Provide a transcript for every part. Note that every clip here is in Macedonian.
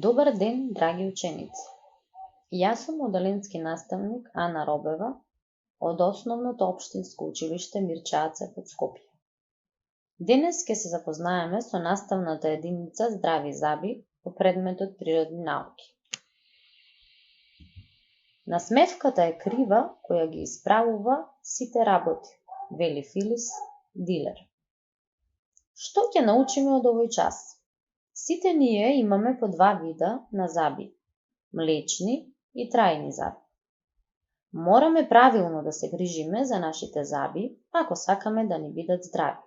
Добар ден, драги ученици! Јас сум оделенски наставник Ана Робева од Основното општинско училиште Мирчаце под Скопје. Денес ќе се запознаеме со наставната единица Здрави заби по предметот Природни науки. Насмевката е крива која ги исправува сите работи, вели Филис Дилер. Што ќе научиме од овој час? Сите ние имаме по два вида на заби – млечни и трајни заби. Мораме правилно да се грижиме за нашите заби, ако сакаме да ни бидат здрави.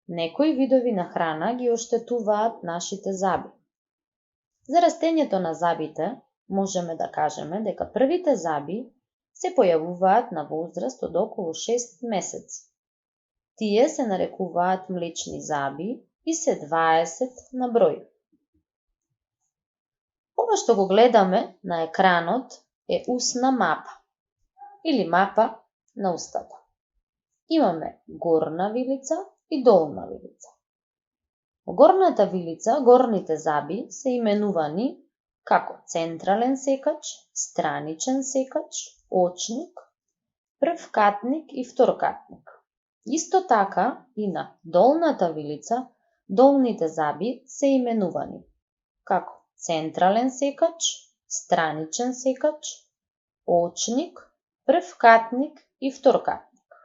Некои видови на храна ги оштетуваат нашите заби. За растењето на забите можеме да кажеме дека првите заби се појавуваат на возраст од околу 6 месеци. Тие се нарекуваат млечни заби и се 20 на број. Ова што го гледаме на екранот е устна мапа или мапа на устата. Имаме горна вилица и долна вилица. Во горната вилица горните заби се именувани како централен секач, страничен секач, очник, прв катник и втор катник. Исто така и на долната вилица долните заби се именувани како централен секач, страничен секач, очник, прв катник и втор катник.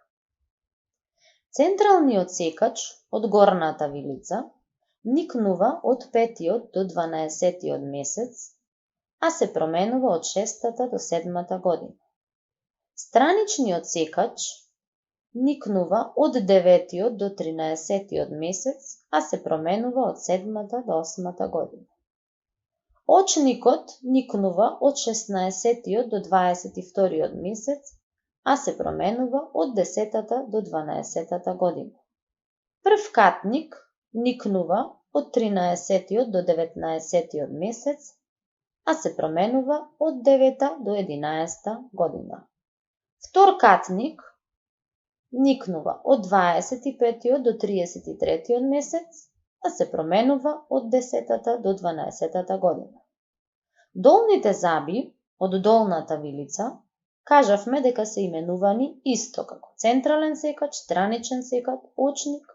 Централниот секач од горната вилица никнува од 5 до 12 месец, а се променува од 6 до 7 година. Страничниот секач никнува од 9 до 13 месец, а се променува од 7 до 8 година. Очникот никнува од 16 до 22 месец, а се променува од 10 до 12 година. Прв катник никнува од 13 до 19 месец, а се променува од 9 до 11 година. Втор катник никнува од 25 до 33 месец, а се променува од 10 до 12 година. Долните заби од долната вилица кажавме дека се именувани исто како централен секач, страничен секач, очник,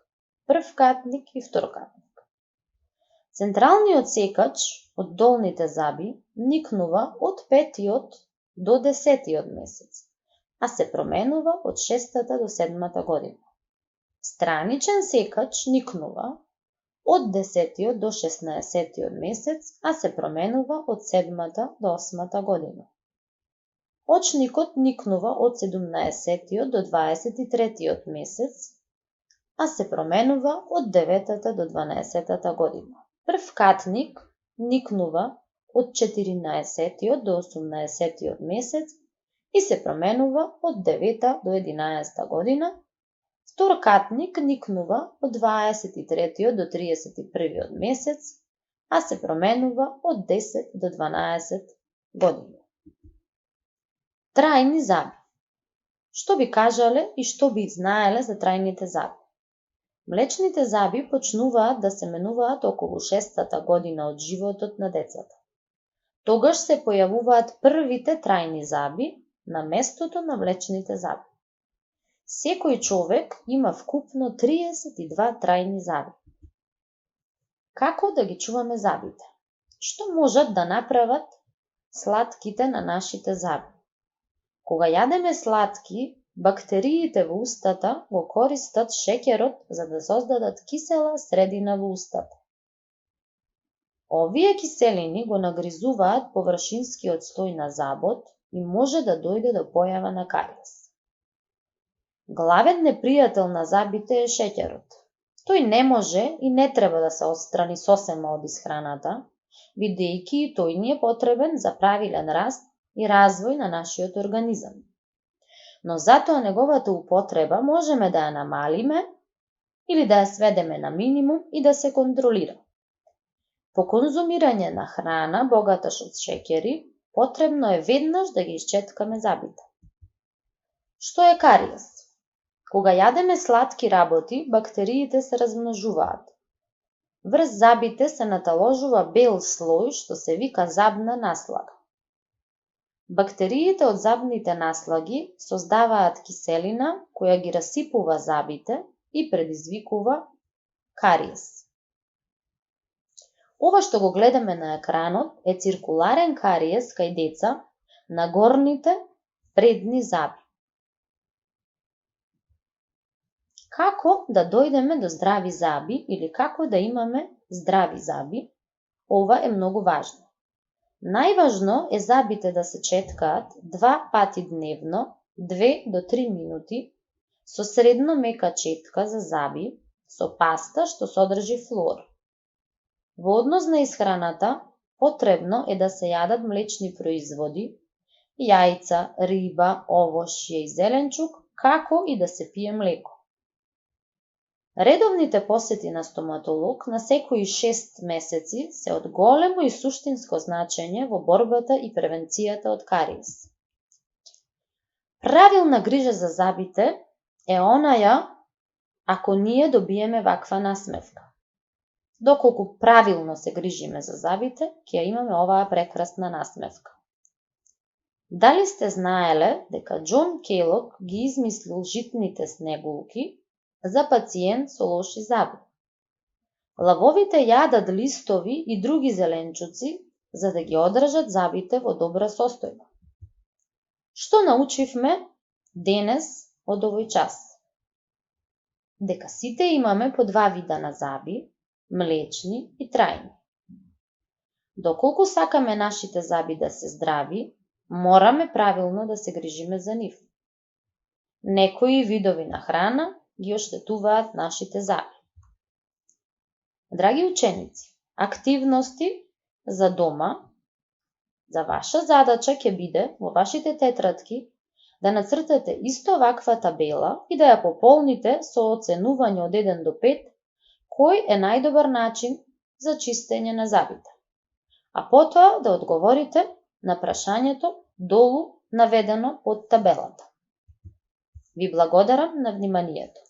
прв катник и втор катник. Централниот секач од долните заби никнува од 5 до 10 месец, а се променува од 6 до 7 година. Страничен секач никнува од 10 до 16 месец, а се променува од 7 до 8 година. Очникот никнува од 17 до 23 месец, а се променува од 9 до 12 година. Прв катник никнува од 14 до 18 месец и се променува од 9 до 11 година. Втор катник никнува од 23 до 31 месец, а се променува од 10 до 12 години. Трајни заби. Што би кажале и што би знаеле за трајните заби? Млечните заби почнуваат да се менуваат околу 6-та година од животот на децата. Тогаш се појавуваат првите трајни заби на местото на млечните заби. Секој човек има вкупно 32 трајни заби. Како да ги чуваме забите? Што можат да направат слатките на нашите заби? Кога јадеме сладки, бактериите во устата го користат шеќерот за да создадат кисела средина во устата. Овие киселини го нагризуваат површинскиот слој на забот и може да дојде до појава на кариес. Главен непријател на забите е шеќерот. Тој не може и не треба да се отстрани сосема од исхраната, бидејќи тој ни е потребен за правилен раст и развој на нашиот организам. Но затоа неговата употреба можеме да ја намалиме или да ја сведеме на минимум и да се контролира. По конзумирање на храна богата со шеќери, потребно е веднаш да ги исчеткаме забите. Што е кариес? Кога јадеме сладки работи, бактериите се размножуваат. Врз забите се наталожува бел слој што се вика забна наслага. Бактериите од забните наслаги создаваат киселина која ги расипува забите и предизвикува кариес. Ова што го гледаме на екранот е циркуларен кариес кај деца на горните предни заби. Како да дојдеме до здрави заби или како да имаме здрави заби? Ова е многу важно. Најважно е забите да се четкаат 2 пати дневно, 2 до 3 минути, со средно мека четка за заби, со паста што содржи флор. Во однос на исхраната, потребно е да се јадат млечни производи, јајца, риба, овошје и зеленчук, како и да се пие млеко. Редовните посети на стоматолог на секои 6 месеци се од големо и суштинско значење во борбата и превенцијата од кариес. Правилна грижа за забите е онаја ако ние добиеме ваква насмевка. Доколку правилно се грижиме за забите, ќе имаме оваа прекрасна насмевка. Дали сте знаеле дека Џон Келог ги измислил житните снегулки за пациент со лоши заби? Лавовите јадат листови и други зеленчуци за да ги одржат забите во добра состојба. Што научивме денес од овој час? Дека сите имаме по 2 вида на заби, млечни и трајни. Доколку сакаме нашите заби да се здрави, мораме правилно да се грижиме за нив. Некои видови на храна ги оштетуваат нашите заби. Драги ученици, активности за дома, за ваша задача ќе биде во вашите тетрадки да нацртате исто ваква табела и да ја пополните со оценување од 1 до 5 кој е најдобар начин за чистење на забите, а потоа да одговорите на прашањето долу наведено под табелата. Ви благодарам на вниманието.